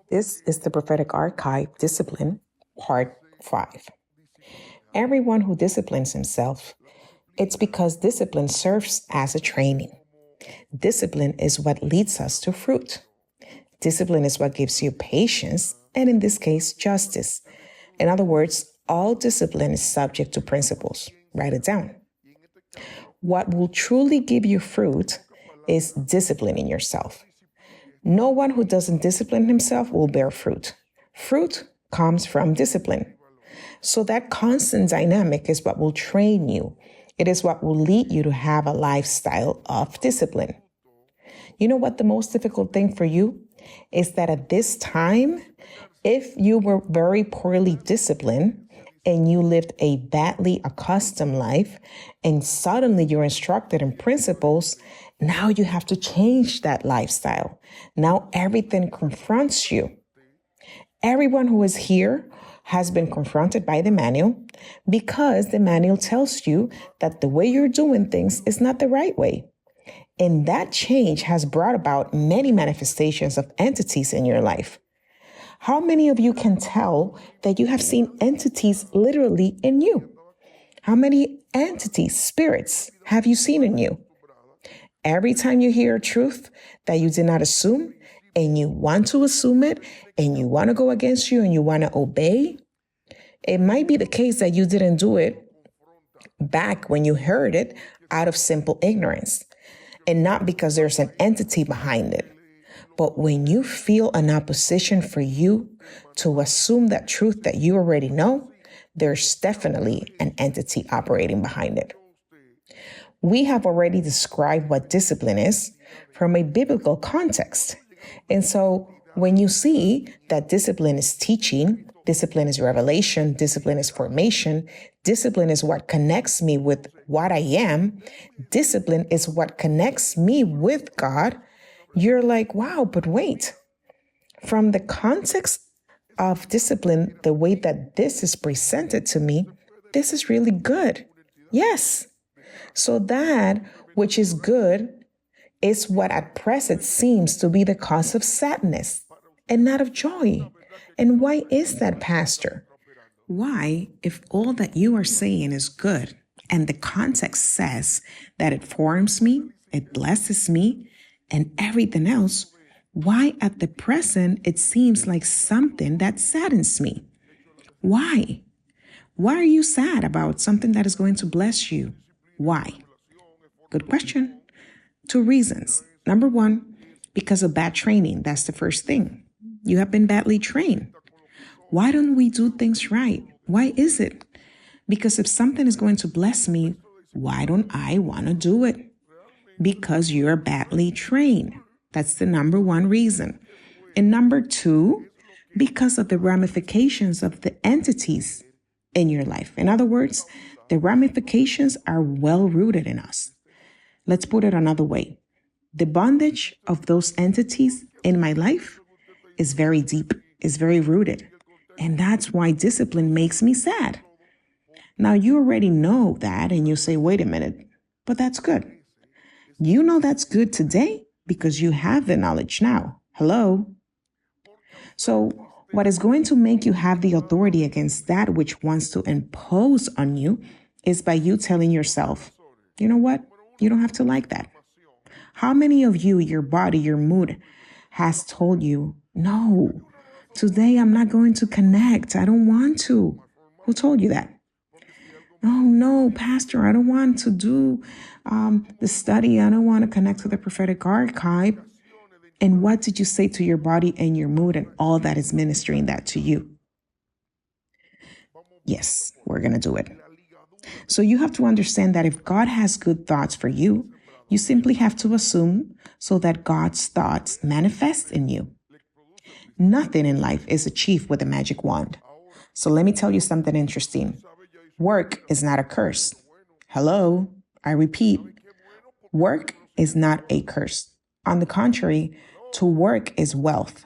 This is the Prophetic Archive Discipline, Part 5. Everyone who disciplines himself, it's because discipline serves as a training. Discipline is what leads us to fruit. Discipline is what gives you patience, and in this case, justice. In other words, all discipline is subject to principles. Write it down. What will truly give you fruit is disciplining yourself. No one who doesn't discipline himself will bear fruit. Fruit comes from discipline. So that constant dynamic is what will train you. It is what will lead you to have a lifestyle of discipline. You know what the most difficult thing for you is that at this time, if you were very poorly disciplined and you lived a badly accustomed life and suddenly you're instructed in principles, now you have to change that lifestyle. Now everything confronts you. Everyone who is here has been confronted by the manual because the manual tells you that the way you're doing things is not the right way. And that change has brought about many manifestations of entities in your life. How many of you can tell that you have seen entities literally in you? How many entities, spirits, have you seen in you? Every time you hear a truth that you did not assume, and you want to assume it, and you want to go against you, and you want to obey, it might be the case that you didn't do it back when you heard it out of simple ignorance, and not because there's an entity behind it. But when you feel an opposition for you to assume that truth that you already know, there's definitely an entity operating behind it. We have already described what discipline is from a biblical context. And so when you see that discipline is teaching, discipline is revelation, discipline is formation, discipline is what connects me with what I am, discipline is what connects me with God, you're like, wow, but wait. From the context of discipline, the way that this is presented to me, this is really good. Yes. So that which is good is what at present seems to be the cause of sadness and not of joy. And why is that, Pastor? Why, if all that you are saying is good and the context says that it forms me, it blesses me, and everything else, why at the present it seems like something that saddens me? Why? Why are you sad about something that is going to bless you? Why? Good question. 2 reasons. Number 1, because of bad training. That's the first thing. You have been badly trained. Why don't we do things right? Why is it? Because if something is going to bless me, why don't I want to do it? Because you're badly trained. That's the number 1 reason. And number 2, because of the ramifications of the entities in your life. In other words, the ramifications are well rooted in us. Let's put it another way. The bondage of those entities in my life is very deep, is very rooted. And that's why discipline makes me sad. Now, you already know that, and you say, wait a minute, but that's good. You know that's good today because you have the knowledge now. Hello? So what is going to make you have the authority against that which wants to impose on you is by you telling yourself, you know what? You don't have to like that. How many of you, your body, your mood has told you, no, today I'm not going to connect. I don't want to. Who told you that? Oh, no, Pastor, I don't want to do the study. I don't want to connect to the prophetic archive. And what did you say to your body and your mood and all that is ministering that to you? Yes, we're going to do it. So you have to understand that if God has good thoughts for you, you simply have to assume so that God's thoughts manifest in you. Nothing in life is achieved with a magic wand. So let me tell you something interesting. Work is not a curse. Hello, I repeat, work is not a curse. On the contrary, to work is wealth.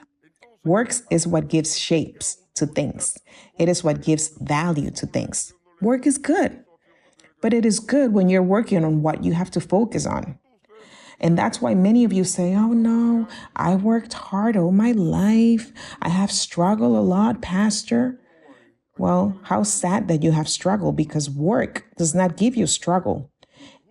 Works is what gives shapes to things. It is what gives value to things. Work is good, but it is good when you're working on what you have to focus on. And that's why many of you say, oh no, I worked hard all my life. I have struggled a lot, Pastor. Well, how sad that you have struggled, because work does not give you struggle.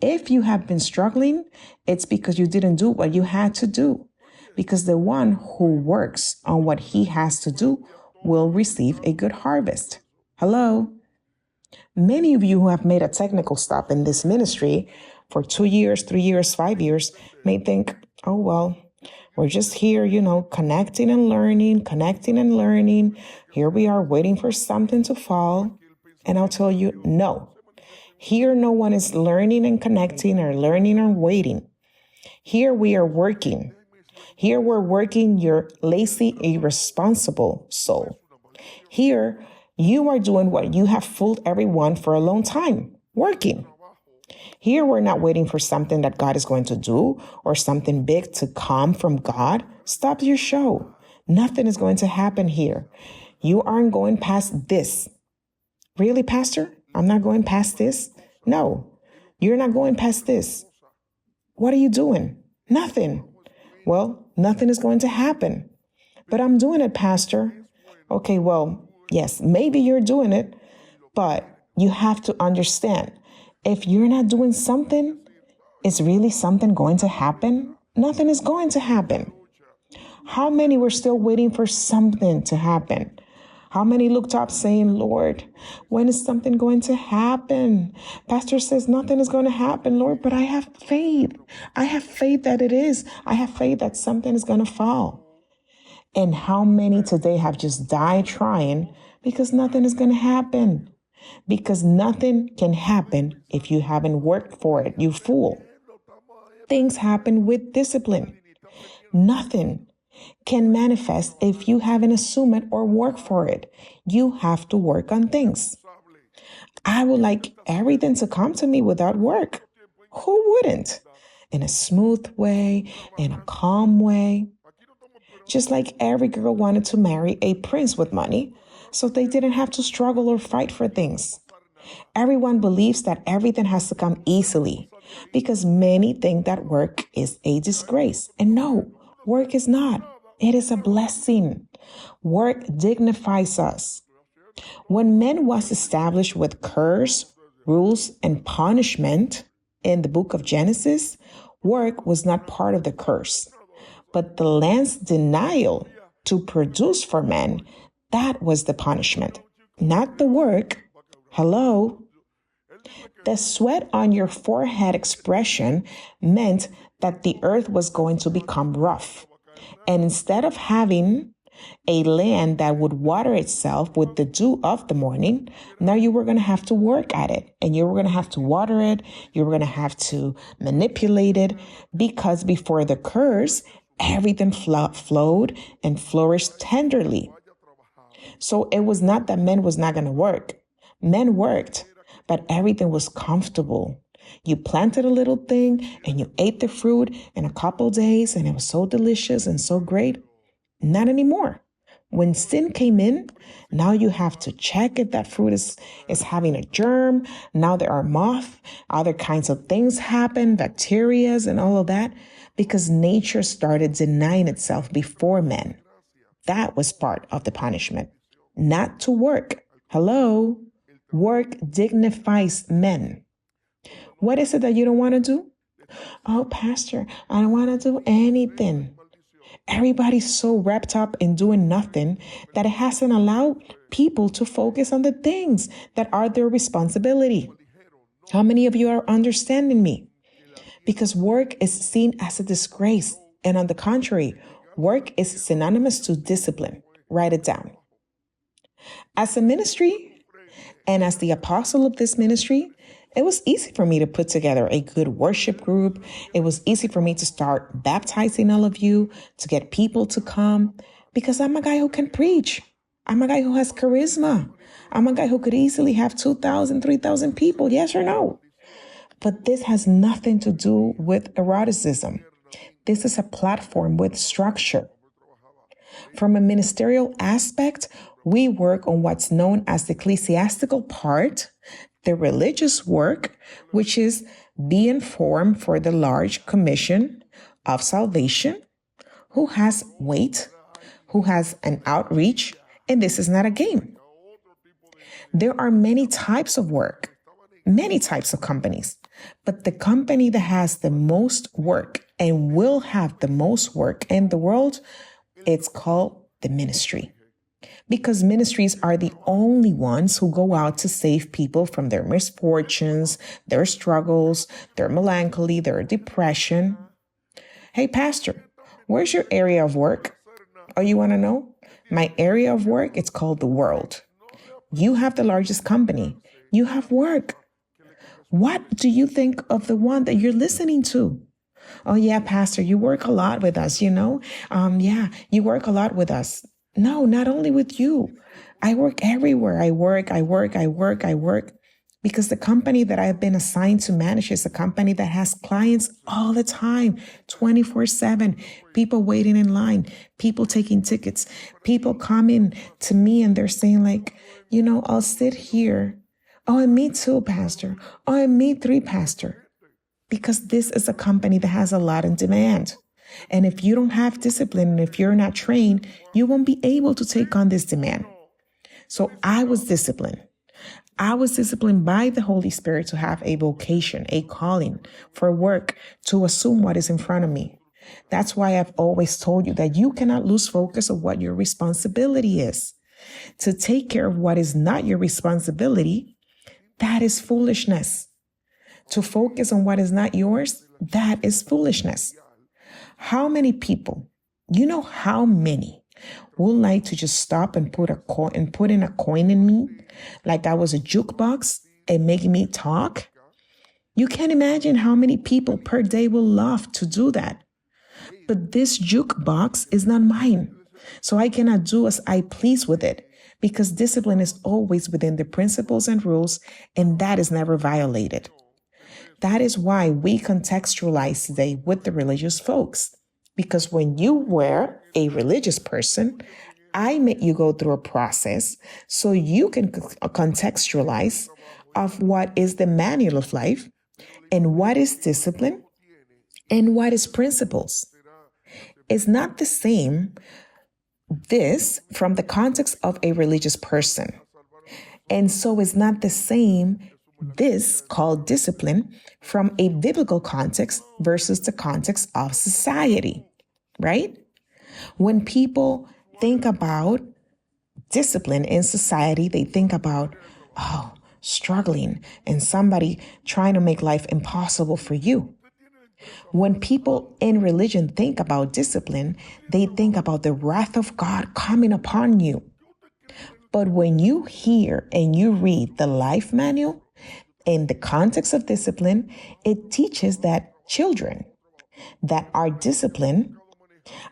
If you have been struggling, it's because you didn't do what you had to do. Because the one who works on what he has to do will receive a good harvest. Hello? Many of you who have made a technical stop in this ministry for 2 years, 3 years, 5 years may think, oh, well, we're just here, connecting and learning. Here we are waiting for something to fall. And I'll tell you, no. Here, no one is learning and connecting or learning or waiting. Here we are working. Here we're working your lazy, irresponsible soul. Here, you are doing what you have fooled everyone for a long time, working. Here, we're not waiting for something that God is going to do or something big to come from God. Stop your show. Nothing is going to happen here. You aren't going past this. Really, Pastor? I'm not going past this? No, you're not going past this. What are you doing? Nothing. Well, nothing is going to happen. But I'm doing it, Pastor. Okay, well, yes, maybe you're doing it, but you have to understand, if you're not doing something, is really something going to happen? Nothing is going to happen. How many were still waiting for something to happen? How many looked up saying, Lord, when is something going to happen? Pastor says nothing is going to happen, Lord, but I have faith. I have faith that it is. I have faith that something is going to fall. And how many today have just died trying because nothing is going to happen? Because nothing can happen if you haven't worked for it, you fool. Things happen with discipline. Nothing can manifest if you haven't assumed it or worked for it. You have to work on things. I would like everything to come to me without work. Who wouldn't? In a smooth way, in a calm way. Just like every girl wanted to marry a prince with money, so they didn't have to struggle or fight for things. Everyone believes that everything has to come easily because many think that work is a disgrace. And no, work is not. It is a blessing. Work dignifies us. When man was established with curse, rules, and punishment in the book of Genesis, work was not part of the curse. But the land's denial to produce for man, that was the punishment, not the work. Hello? The sweat on your forehead expression meant that the earth was going to become rough. And instead of having a land that would water itself with the dew of the morning, now you were going to have to work at it. And you were going to have to water it. You were going to have to manipulate it, because before the curse, everything flowed and flourished tenderly. So it was not that men was not going to work. Men worked, but everything was comfortable. You planted a little thing and you ate the fruit in a couple days and it was so delicious and so great. Not anymore. When sin came in, now you have to check if that fruit is having a germ. Now there are moths, other kinds of things happen, bacteria and all of that, because nature started denying itself before men. That was part of the punishment. Not to work. Hello? Work dignifies men. What is it that you don't want to do? Oh, Pastor, I don't want to do anything. Everybody's so wrapped up in doing nothing that it hasn't allowed people to focus on the things that are their responsibility. How many of you are understanding me? Because work is seen as a disgrace. And on the contrary, work is synonymous to discipline. Write it down. As a ministry and as the apostle of this ministry, it was easy for me to put together a good worship group. It was easy for me to start baptizing all of you, to get people to come, because I'm a guy who can preach. I'm a guy who has charisma. I'm a guy who could easily have 2,000, 3,000 people, yes or no? But this has nothing to do with eroticism. This is a platform with structure. From a ministerial aspect, we work on what's known as the ecclesiastical part, the religious work, which is being formed for the large commission, of salvation, who has weight, who has an outreach, and this is not a game. There are many types of work, many types of companies, but the company that has the most work and will have the most work in the world, it's called the ministry. Because ministries are the only ones who go out to save people from their misfortunes, their struggles, their melancholy, their depression. Hey, Pastor, where's your area of work? Oh, you want to know? My area of work, it's called the world. You have the largest company. You have work. What do you think of the one that you're listening to? Oh, yeah, Pastor, you work a lot with us, Yeah, you work a lot with us. No, not only with you. I work everywhere. I work. Because the company that I've been assigned to manage is a company that has clients all the time, 24/7, people waiting in line, people taking tickets, people coming to me and they're saying like, I'll sit here. Oh, and me too, Pastor. Oh, and me three, Pastor. Because this is a company that has a lot in demand. And if you don't have discipline and if you're not trained, you won't be able to take on this demand. So I was disciplined. I was disciplined by the Holy Spirit to have a vocation, a calling for work, to assume what is in front of me. That's why I've always told you that you cannot lose focus of what your responsibility is. To take care of what is not your responsibility, that is foolishness. To focus on what is not yours, that is foolishness. How many people, how many would like to just stop and put in a coin in me like I was a jukebox and make me talk? You can't imagine how many people per day will love to do that. But this jukebox is not mine. So I cannot do as I please with it because discipline is always within the principles and rules, and that is never violated. That is why we contextualize today with the religious folks. Because when you were a religious person, I make you go through a process so you can contextualize of what is the manual of life and what is discipline and what is principles. It's not the same this from the context of a religious person. And so it's not the same this called discipline from a biblical context versus the context of society, right? When people think about discipline in society, they think about, struggling and somebody trying to make life impossible for you. When people in religion think about discipline, they think about the wrath of God coming upon you. But when you hear and you read the life manual, in the context of discipline, it teaches that children that are disciplined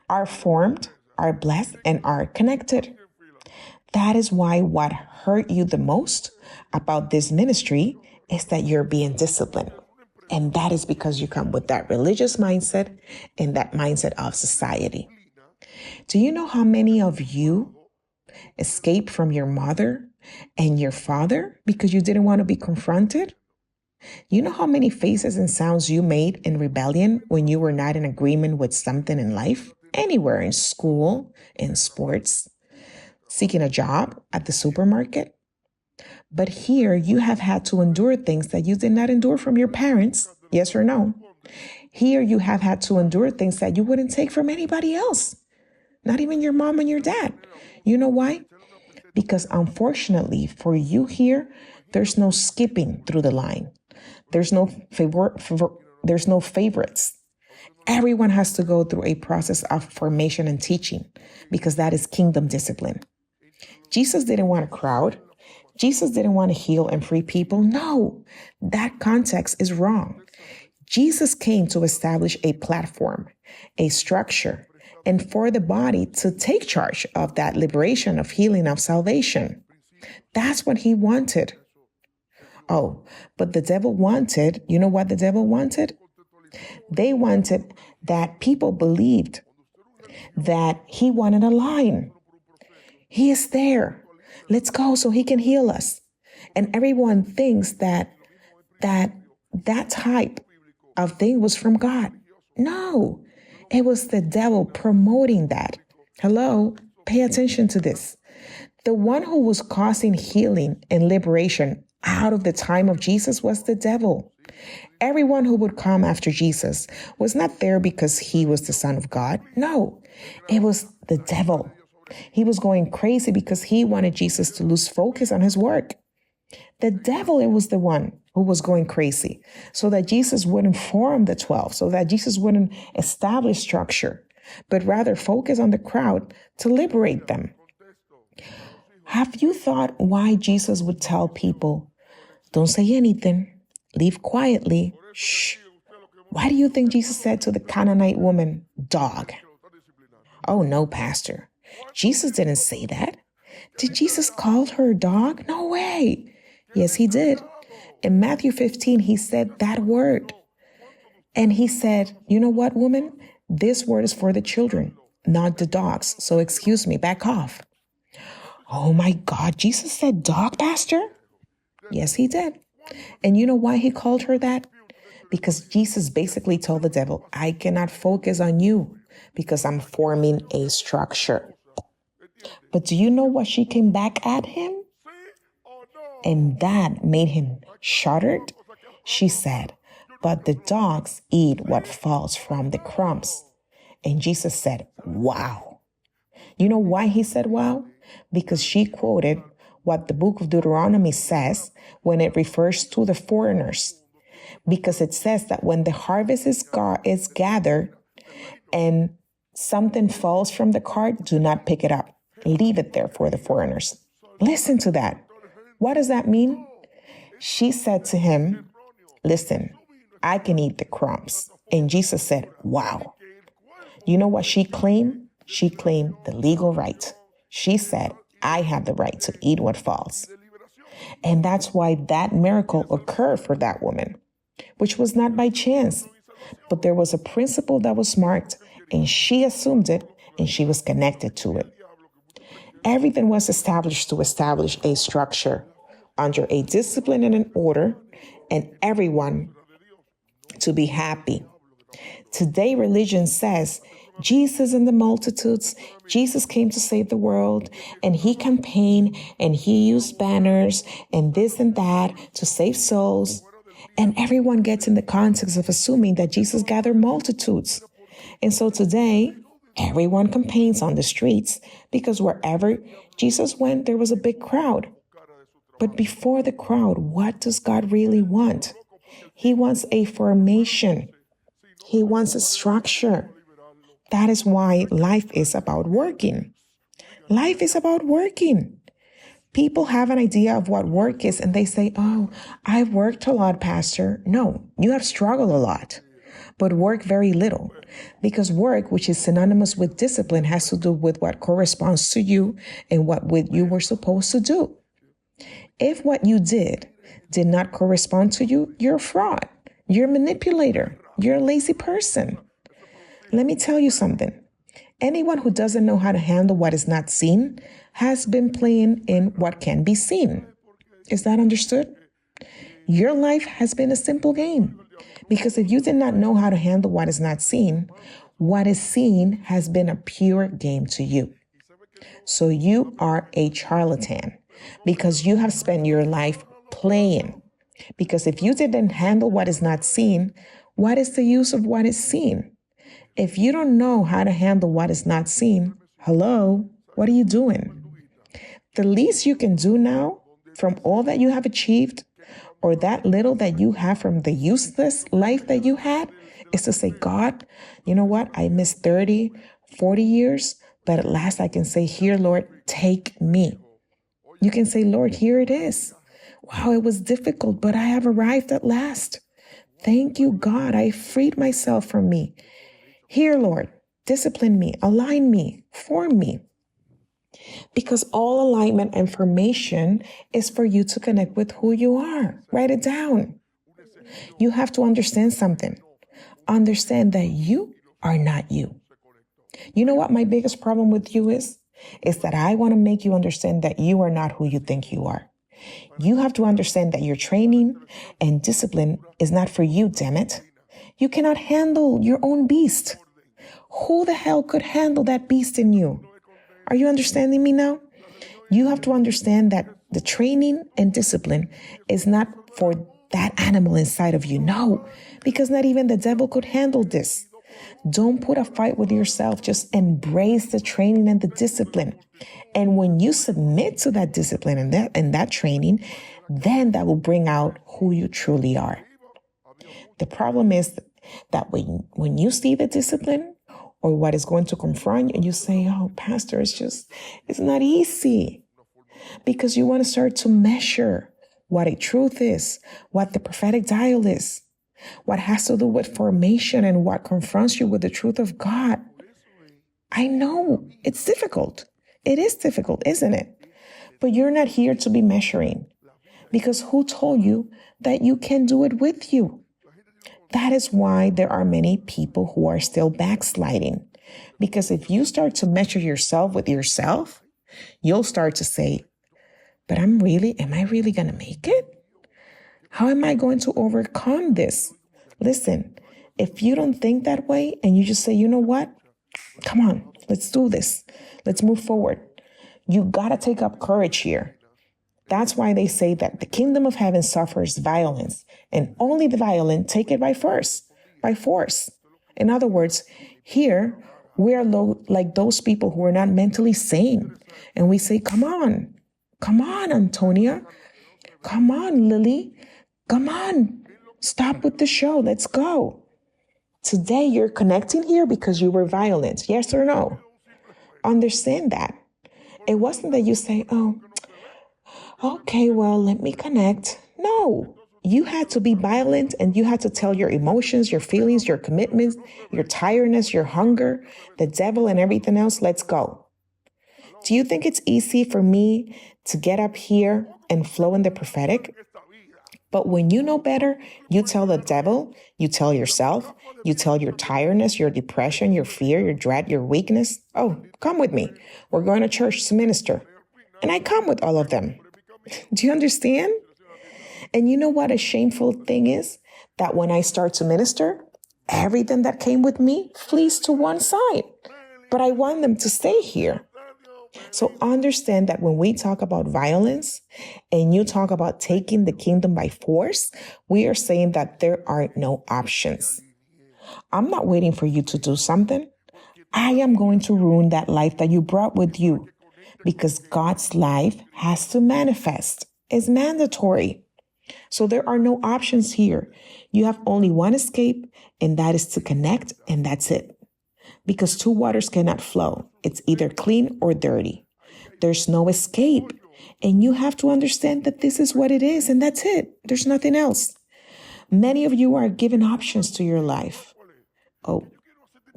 are formed, are blessed, and are connected. That is why what hurt you the most about this ministry is that you're being disciplined. And that is because you come with that religious mindset and that mindset of society. Do you know how many of you escaped from your mother and your father because you didn't want to be confronted? You know how many faces and sounds you made in rebellion when you were not in agreement with something in life? Anywhere, in school, in sports, seeking a job, at the supermarket. But here you have had to endure things that you did not endure from your parents, yes or no? Here you have had to endure things that you wouldn't take from anybody else, not even your mom and your dad. You know why? Because unfortunately for you here, there's no skipping through the line. There's no favorites. Everyone has to go through a process of formation and teaching because that is kingdom discipline. Jesus didn't want a crowd. Jesus didn't want to heal and free people. No, that context is wrong. Jesus came to establish a platform, a structure, and for the body to take charge of that liberation, of healing, of salvation. That's what he wanted. Oh, but the devil wanted, you know what the devil wanted? They wanted that people believed that he wanted a line. He is there. Let's go so he can heal us. And everyone thinks that type of thing was from God. No, It was the devil promoting that. Hello, pay attention to this. The one who was causing healing and liberation out of the time of Jesus was the devil. Everyone who would come after Jesus was not there because he was the Son of God. No, it was the devil. He was going crazy because he wanted Jesus to lose focus on his work. The devil, it was the one who was going crazy so that Jesus wouldn't form the 12, so that Jesus wouldn't establish structure, but rather focus on the crowd to liberate them. Have you thought why Jesus would tell people, don't say anything, leave quietly, shh? Why do you think Jesus said to the Canaanite woman, dog? Oh, no, Pastor. Jesus didn't say that. Did Jesus call her a dog? No way. Yes, he did. In Matthew 15, he said that word. And he said, you know what, woman? This word is for the children, not the dogs. So excuse me, back off. Oh my God, Jesus said dog, Pastor? Yes, he did. And you know why he called her that? Because Jesus basically told the devil, I cannot focus on you because I'm forming a structure. But do you know what she came back at him? And that made him shuddered. She said, but the dogs eat what falls from the crumbs. And Jesus said, wow. You know why he said wow? Because she quoted what the book of Deuteronomy says when it refers to the foreigners. Because it says that when the harvest is gathered and something falls from the cart, do not pick it up. Leave it there for the foreigners. Listen to that. What does that mean? She said to him, listen, I can eat the crumbs. And Jesus said, wow. You know what she claimed? She claimed the legal right. She said, I have the right to eat what falls. And that's why that miracle occurred for that woman, which was not by chance, but there was a principle that was marked, and she assumed it, and she was connected to it. Everything was established to establish a structure under a discipline and an order, and everyone to be happy. Today, religion says Jesus in the multitudes, Jesus came to save the world, and he campaigned, and he used banners, and this and that to save souls. And everyone gets in the context of assuming that Jesus gathered multitudes. And so today, everyone campaigns on the streets because wherever Jesus went, there was a big crowd. But before the crowd, what does God really want? He wants a formation. He wants a structure. That is why life is about working. Life is about working. People have an idea of what work is and they say, oh, I've worked a lot, Pastor. No, you have struggled a lot, but work very little. Because work, which is synonymous with discipline, has to do with what corresponds to you and what you were supposed to do. If what you did not correspond to you, you're a fraud. You're a manipulator. You're a lazy person. Let me tell you something. Anyone who doesn't know how to handle what is not seen has been playing in what can be seen. Is that understood? Your life has been a simple game. Because if you did not know how to handle what is not seen, what is seen has been a pure game to you. So you are a charlatan because you have spent your life playing. Because if you didn't handle what is not seen, what is the use of what is seen? If you don't know how to handle what is not seen, hello, what are you doing? The least you can do now from all that you have achieved or that little that you have from the useless life that you had is to say, God, you know what? I missed 30, 40 years, but at last I can say, here, Lord, take me. You can say, Lord, here it is. Wow, it was difficult, but I have arrived at last. Thank you, God. I freed myself from me. Here, Lord, discipline me, align me, form me. Because all alignment and formation is for you to connect with who you are. Write it down. You have to understand something. Understand that you are not you. You know what my biggest problem with you is? Is that I want to make you understand that you are not who you think you are. You have to understand that your training and discipline is not for you, damn it. You cannot handle your own beast. Who the hell could handle that beast in you? Are you understanding me now? You have to understand that the training and discipline is not for that animal inside of you. No, because not even the devil could handle this. Don't put a fight with yourself. Just embrace the training and the discipline. And when you submit to that discipline and that training, then that will bring out who you truly are. The problem is that when you see the discipline or what is going to confront you, and you say, oh, Pastor, it's not easy. Because you want to start to measure what a truth is, what the prophetic dial is, what has to do with formation and what confronts you with the truth of God. I know it's difficult. It is difficult, isn't it? But you're not here to be measuring, because who told you that you can do it with you? That is why there are many people who are still backsliding. Because if you start to measure yourself with yourself, you'll start to say, but am I really going to make it? How am I going to overcome this? Listen, if you don't think that way and you just say, you know what? Come on, let's do this. Let's move forward. You got to take up courage here. That's why they say that the kingdom of heaven suffers violence, and only the violent take it by force. In other words, here we are like those people who are not mentally sane. And we say, come on, Antonia. Come on, Lily. Come on. Stop with the show. Let's go. Today you're connecting here because you were violent. Yes or no? Understand that. It wasn't that you say, oh, okay, well, let me connect. No, you had to be violent and you had to tell your emotions, your feelings, your commitments, your tiredness, your hunger, the devil and everything else. Let's go. Do you think it's easy for me to get up here and flow in the prophetic? But when you know better, you tell the devil, you tell yourself, you tell your tiredness, your depression, your fear, your dread, your weakness. Oh, come with me. We're going to church to minister. And I come with all of them. Do you understand? And you know what a shameful thing is? That when I start to minister, everything that came with me flees to one side. But I want them to stay here. So understand that when we talk about violence and you talk about taking the kingdom by force, we are saying that there are no options. I'm not waiting for you to do something. I am going to ruin that life that you brought with you, because God's life has to manifest. It's mandatory. So there are no options here. You have only one escape, and that is to connect, and that's it. Because two waters cannot flow. It's either clean or dirty. There's no escape. And you have to understand that this is what it is, and that's it. There's nothing else. Many of you are given options to your life. Oh,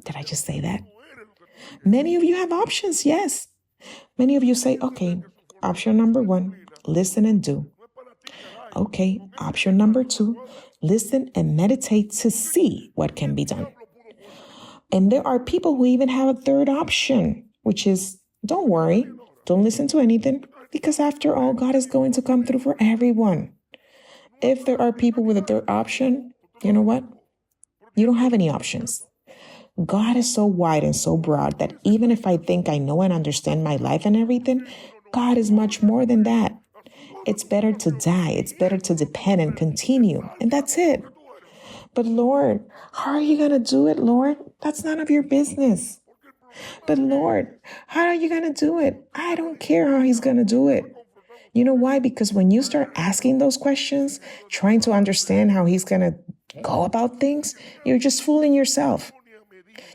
did I just say that? Many of you have options, yes. Many of you say, okay, option number 1, listen and do. Okay, option number 2, listen and meditate to see what can be done. And there are people who even have a third option, which is, don't worry, don't listen to anything, because after all, God is going to come through for everyone. If there are people with a third option, you know what? You don't have any options. God is so wide and so broad that even if I think I know and understand my life and everything, God is much more than that. It's better to die. It's better to depend and continue. And that's it. But Lord, how are you going to do it, Lord? That's none of your business. But Lord, how are you going to do it? I don't care how he's going to do it. You know why? Because when you start asking those questions, trying to understand how he's going to go about things, you're just fooling yourself.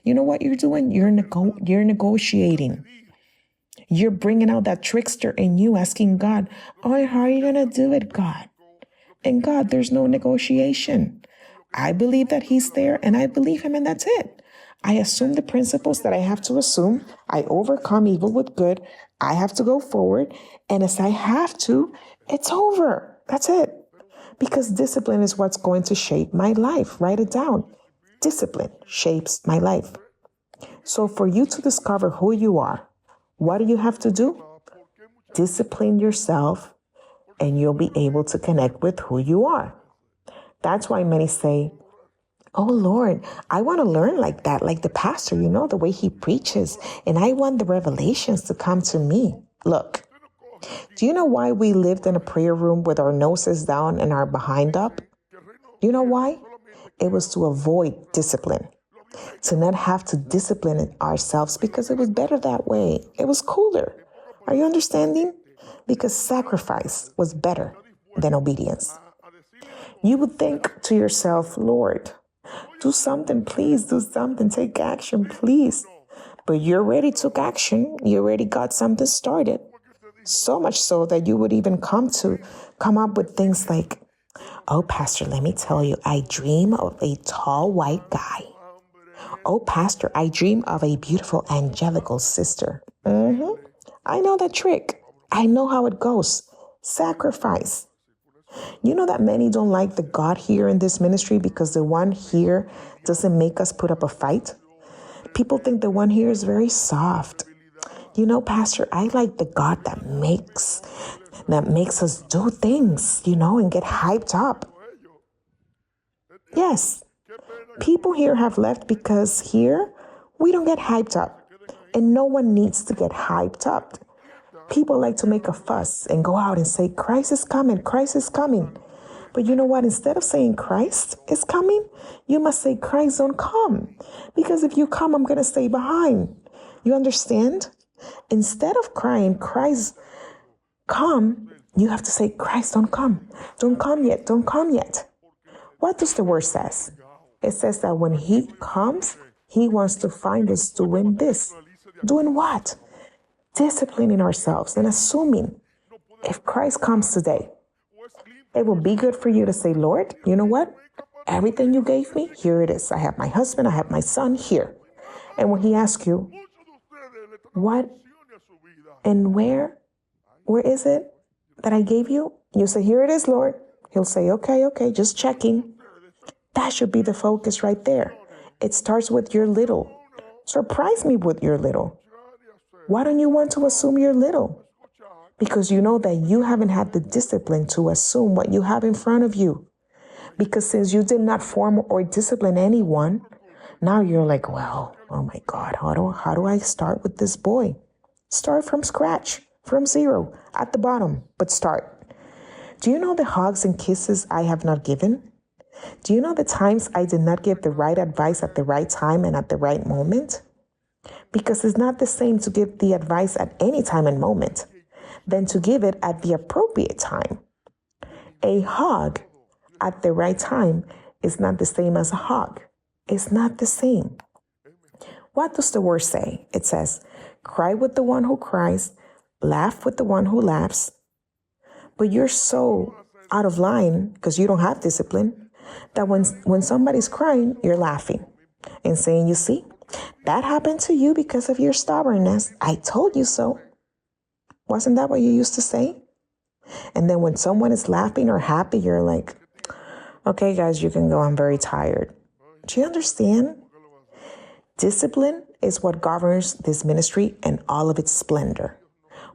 You know what you're doing? You're negotiating. You're bringing out that trickster in you, asking God, oh, how are you going to do it, God? And God, there's no negotiation. I believe that he's there and I believe him, and that's it. I assume the principles that I have to assume. I overcome evil with good. I have to go forward. And as I have to, it's over. That's it. Because discipline is what's going to shape my life. Write it down. Discipline shapes my life. So for you to discover who you are, what do you have to do? Discipline yourself, and you'll be able to connect with who you are. That's why many say, Oh Lord, I want to learn like that, like the pastor, the way he preaches. And I want the revelations to come to me. Look, do you know why we lived in a prayer room with our noses down and our behind up? Do you know why? It was to avoid discipline, to not have to discipline ourselves because it was better that way. It was cooler. Are you understanding? Because sacrifice was better than obedience. You would think to yourself, Lord, do something, please, do something, take action, please. But you already took action. You already got something started. So much so that you would even come up with things like, oh, Pastor, let me tell you, I dream of a tall white guy. Oh, Pastor, I dream of a beautiful angelical sister. I know that trick. I know how it goes. Sacrifice. You know that many don't like the God here in this ministry because the one here doesn't make us put up a fight. People think the one here is very soft. Pastor, I like the God that makes us do things, and get hyped up. Yes, people here have left because here we don't get hyped up, and no one needs to get hyped up. People like to make a fuss and go out and say, Christ is coming, Christ is coming. But you know what? Instead of saying Christ is coming, you must say Christ don't come. Because if you come, I'm going to stay behind. You understand? Instead of crying, Christ come, you have to say Christ don't come. Don't come yet. Don't come yet. What does the word says? It says that when he comes, he wants to find us doing this. Doing what? Disciplining ourselves and assuming if Christ comes today, it will be good for you to say, Lord, you know what? Everything you gave me, here it is. I have my husband, I have my son here. And when he asks you, what and where is it that I gave you? You say, here it is, Lord. He'll say, okay, just checking. That should be the focus right there. It starts with your little. Surprise me with your little. Why don't you want to assume your little? Because you know that you haven't had the discipline to assume what you have in front of you. Because since you did not form or discipline anyone, now you're like, well, oh my God, how do I start with this boy? Start from scratch, from zero, at the bottom, but start. Do you know the hugs and kisses I have not given? Do you know the times I did not give the right advice at the right time and at the right moment? Because it's not the same to give the advice at any time and moment than to give it at the appropriate time. A hug at the right time is not the same as a hug. It's not the same. What does the word say? It says, cry with the one who cries, laugh with the one who laughs. But you're so out of line because you don't have discipline that when somebody's crying, you're laughing and saying, you see, that happened to you because of your stubbornness. I told you so. Wasn't that what you used to say? And then when someone is laughing or happy, you're like, okay, guys, you can go. I'm very tired. Do you understand? Discipline is what governs this ministry and all of its splendor.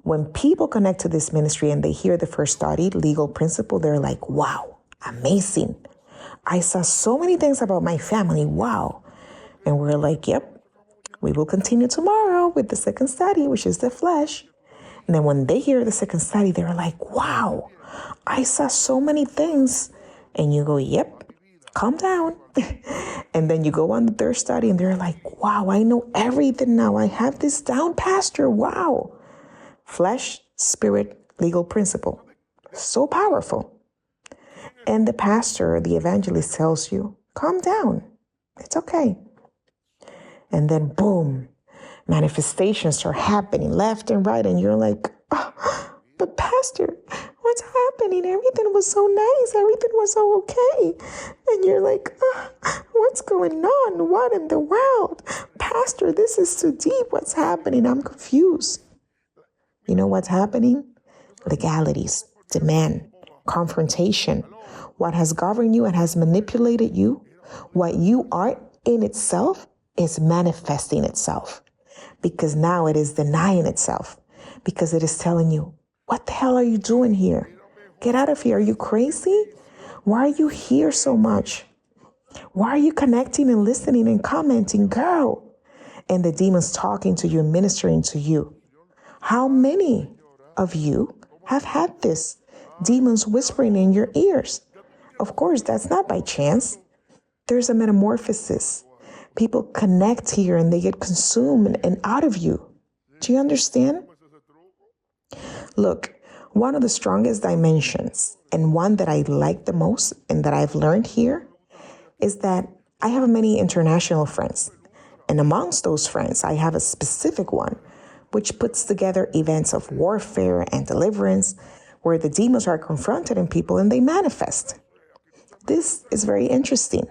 When people connect to this ministry and they hear the first study, legal principle, they're like, wow, amazing. I saw so many things about my family. Wow. And we're like, yep, we will continue tomorrow with the second study, which is the flesh. And then when they hear the second study, they're like, wow, I saw so many things. And you go, yep, calm down. And then you go on the third study and they're like, wow, I know everything now. I have this down, Pastor. Wow. Flesh, spirit, legal principle. So powerful. And the pastor, the evangelist tells you, calm down. It's okay. And then boom, manifestations are happening left and right. And you're like, oh, but Pastor, what's happening? Everything was so nice. Everything was so okay. And you're like, oh, what's going on? What in the world? Pastor, this is too deep. What's happening? I'm confused. You know what's happening? Legalities, demand, confrontation. What has governed you and has manipulated you, what you are in itself is manifesting itself. Because now it is denying itself. Because it is telling you, what the hell are you doing here? Get out of here. Are you crazy? Why are you here so much? Why are you connecting and listening and commenting, girl? And the demons talking to you and ministering to you. How many of you have had this? Demons whispering in your ears. Of course, that's not by chance. There's a metamorphosis. People connect here and they get consumed and out of you. Do you understand? Look, one of the strongest dimensions and one that I like the most and that I've learned here is that I have many international friends. And amongst those friends, I have a specific one which puts together events of warfare and deliverance where the demons are confronted in people and they manifest. This is very interesting.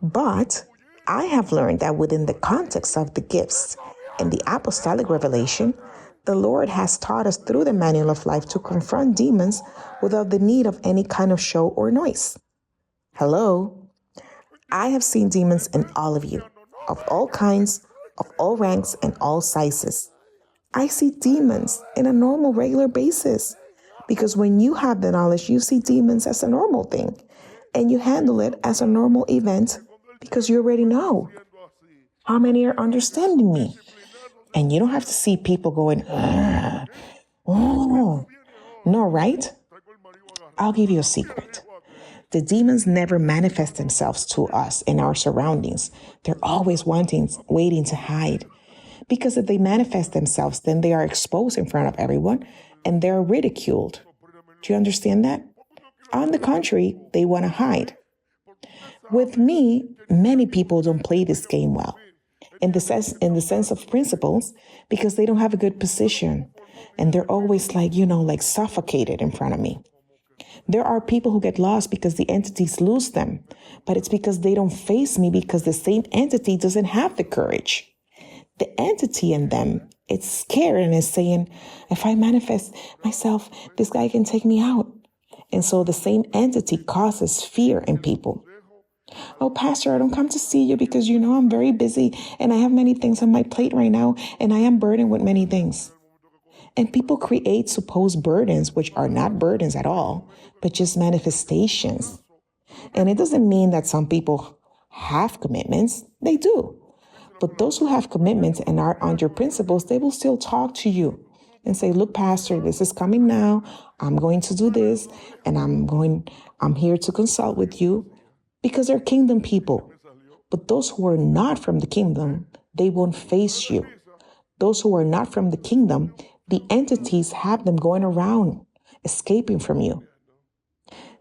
But I have learned that within the context of the gifts and the apostolic revelation, the Lord has taught us through the manual of life to confront demons without the need of any kind of show or noise. Hello? I have seen demons in all of you, of all kinds, of all ranks, and all sizes. I see demons in a normal, regular basis. Because when you have the knowledge, you see demons as a normal thing. And you handle it as a normal event because you already know. How many are understanding me? And you don't have to see people going, oh, no, right? I'll give you a secret. The demons never manifest themselves to us in our surroundings. They're always waiting to hide. Because if they manifest themselves, then they are exposed in front of everyone and they're ridiculed. Do you understand that? On the contrary, they want to hide. With me, many people don't play this game well. In the sense of principles, because they don't have a good position. And they're always like suffocated in front of me. There are people who get lost because the entities lose them. But it's because they don't face me because the same entity doesn't have the courage. The entity in them, it's scared and is saying, if I manifest myself, this guy can take me out. And so the same entity causes fear in people. Oh, Pastor, I don't come to see you because I'm very busy and I have many things on my plate right now and I am burdened with many things. And people create supposed burdens, which are not burdens at all, but just manifestations. And it doesn't mean that some people have commitments. They do. But those who have commitments and are under principles, they will still talk to you and say, look, Pastor, this is coming now. I'm going to do this and I'm here to consult with you because they're kingdom people. But those who are not from the kingdom, they won't face you. Those who are not from the kingdom, the entities have them going around, escaping from you.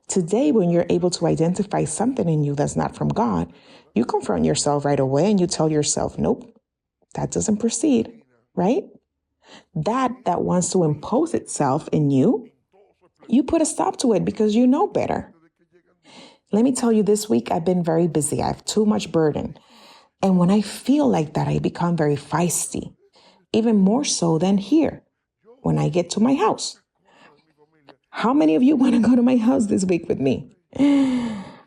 Today, when you're able to identify something in you that's not from God, you confront yourself right away and you tell yourself, nope, that doesn't proceed, right? That wants to impose itself in you, you put a stop to it because you know better. Let me tell you, this week I've been very busy. I have too much burden. And when I feel like that, I become very feisty, even more so than here when I get to my house. How many of you want to go to my house this week with me?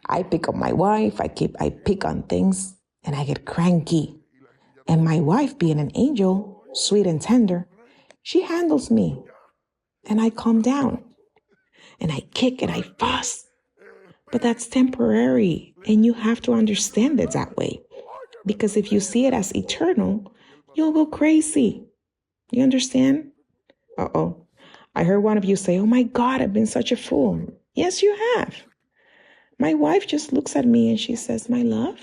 I pick on my wife, I pick on things, and I get cranky. And my wife, being an angel, sweet and tender, she handles me. And I calm down. And I kick and I fuss. But that's temporary. And you have to understand it that way. Because if you see it as eternal, you'll go crazy. You understand? Uh-oh. I heard one of you say, oh my God, I've been such a fool. Yes, you have. My wife just looks at me and she says, my love.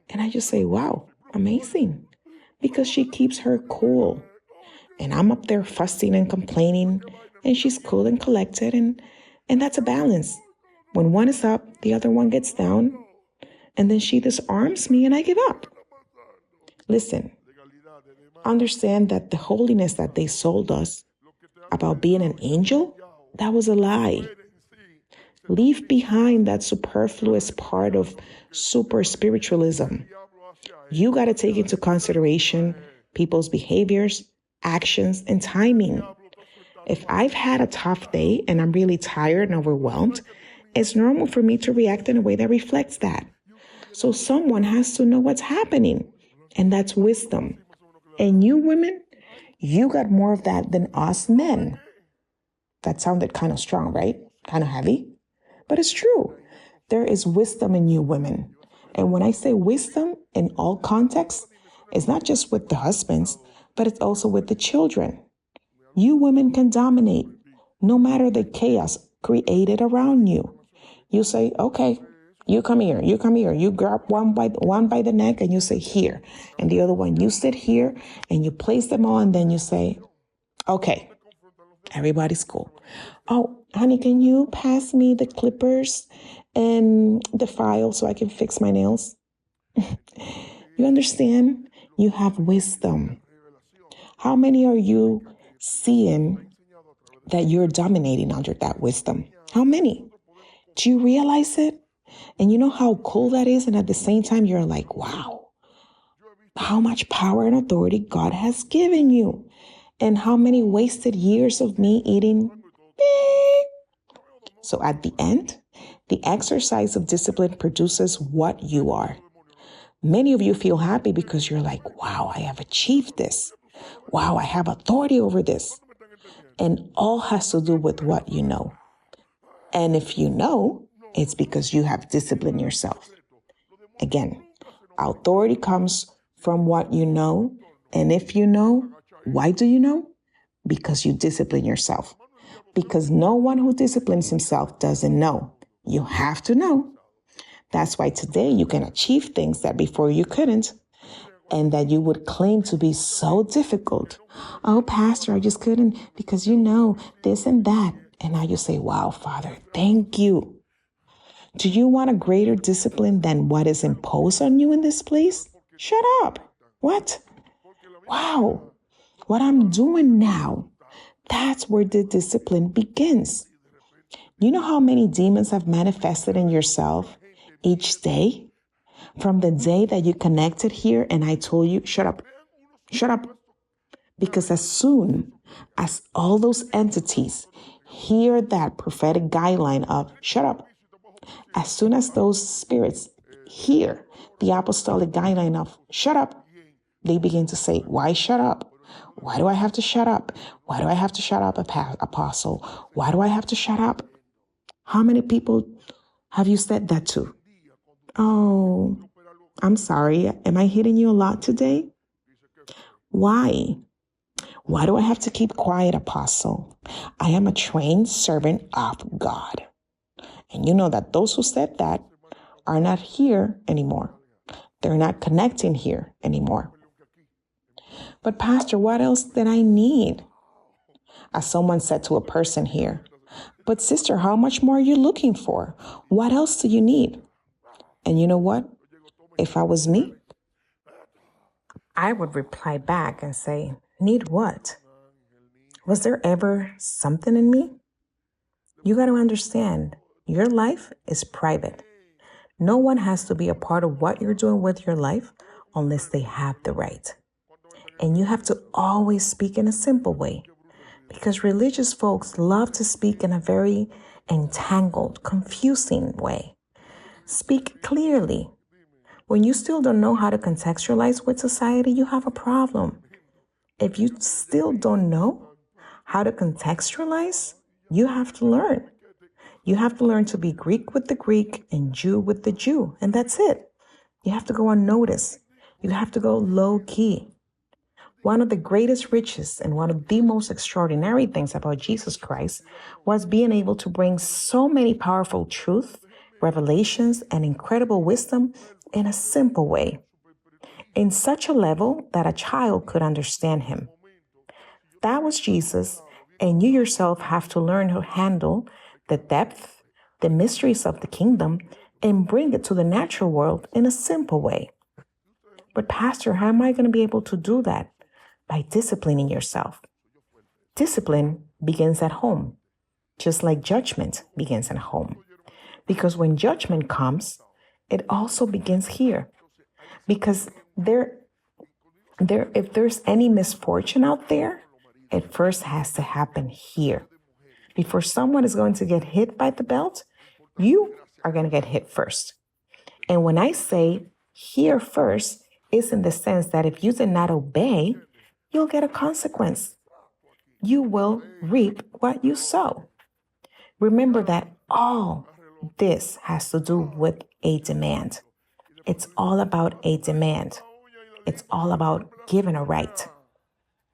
And I just say, wow, amazing. Because she keeps her cool. And I'm up there fussing and complaining. And she's cool and collected. And that's a balance. When one is up, the other one gets down. And then she disarms me and I give up. Listen, understand that the holiness that they sold us about being an angel, that was a lie. Leave behind that superfluous part of super spiritualism. You got to take into consideration people's behaviors, actions, and timing. If I've had a tough day and I'm really tired and overwhelmed, it's normal for me to react in a way that reflects that. So someone has to know what's happening, and that's wisdom. And you women, you got more of that than us men. That sounded kind of strong, right? Kind of heavy. But it's true. There is wisdom in you women. And when I say wisdom in all contexts, it's not just with the husbands, but it's also with the children. You women can dominate no matter the chaos created around you. You say, okay, you come here, you come here. You grab one by the neck and you say here. And the other one, you sit here and you place them all and then you say, okay, everybody's cool. Oh, honey, can you pass me the clippers and the file so I can fix my nails? You understand? You have wisdom. How many are you seeing that you're dominating under that wisdom? How many? Do you realize it? And you know how cool that is? And at the same time, you're like, wow, how much power and authority God has given you. And how many wasted years of me eating. So at the end, the exercise of discipline produces what you are. Many of you feel happy because you're like, wow, I have achieved this. Wow, I have authority over this. And all has to do with what you know. And if you know, it's because you have disciplined yourself. Again, authority comes from what you know. And if you know, why do you know? Because you discipline yourself. Because no one who disciplines himself doesn't know. You have to know. That's why today you can achieve things that before you couldn't, and that you would claim to be so difficult. Oh, Pastor, I just couldn't because you know this and that. And now you say, wow, Father, thank you. Do you want a greater discipline than what is imposed on you in this place? Shut up. What? Wow. What I'm doing now, that's where the discipline begins. You know how many demons have manifested in yourself each day? From the day that you connected here and I told you, shut up. Because as soon as all those entities hear that prophetic guideline of shut up, as soon as those spirits hear the apostolic guideline of shut up, they begin to say, why shut up? Why do I have to shut up? Why do I have to shut up, Apostle? Why do I have to shut up? How many people have you said that to? Oh, I'm sorry. Am I hitting you a lot today? Why? Why do I have to keep quiet, Apostle? I am a trained servant of God. And you know that those who said that are not here anymore. They're not connecting here anymore. But Pastor, what else did I need? As someone said to a person here, but sister, how much more are you looking for? What else do you need? And you know what? If I was me, I would reply back and say, need what? Was there ever something in me? You got to understand, your life is private. No one has to be a part of what you're doing with your life unless they have the right. And you have to always speak in a simple way, because religious folks love to speak in a very entangled, confusing way. Speak clearly. When you still don't know how to contextualize with society, you have a problem. If you still don't know how to contextualize, you have to learn. You have to learn to be Greek with the Greek and Jew with the Jew, and that's it. You have to go unnoticed. You have to go low key. One of the greatest riches and one of the most extraordinary things about Jesus Christ was being able to bring so many powerful truths, revelations, and incredible wisdom in a simple way, in such a level that a child could understand him. That was Jesus, and you yourself have to learn to handle the depth, the mysteries of the kingdom, and bring it to the natural world in a simple way. But Pastor, how am I going to be able to do that? By disciplining yourself. Discipline begins at home, just like judgment begins at home. Because when judgment comes, it also begins here. Because if there's any misfortune out there, it first has to happen here. Before someone is going to get hit by the belt, you are going to get hit first. And when I say here first, it's in the sense that if you did not obey, you'll get a consequence. You will reap what you sow. Remember that all This has to do with a demand. It's all about a demand. It's all about giving a right.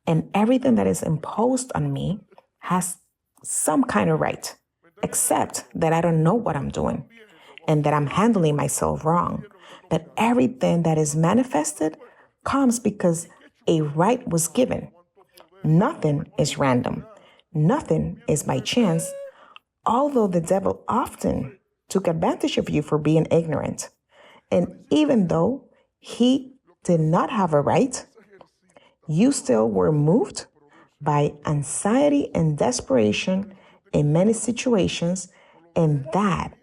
And everything that is imposed on me has some kind of right, except that I don't know what I'm doing and that I'm handling myself wrong. But everything that is manifested comes because a right was given. Nothing is random. Nothing is by chance, although the devil often took advantage of you for being ignorant. And even though he did not have a right, you still were moved by anxiety and desperation in many situations, and that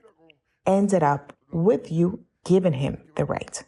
ended up with you giving him the right.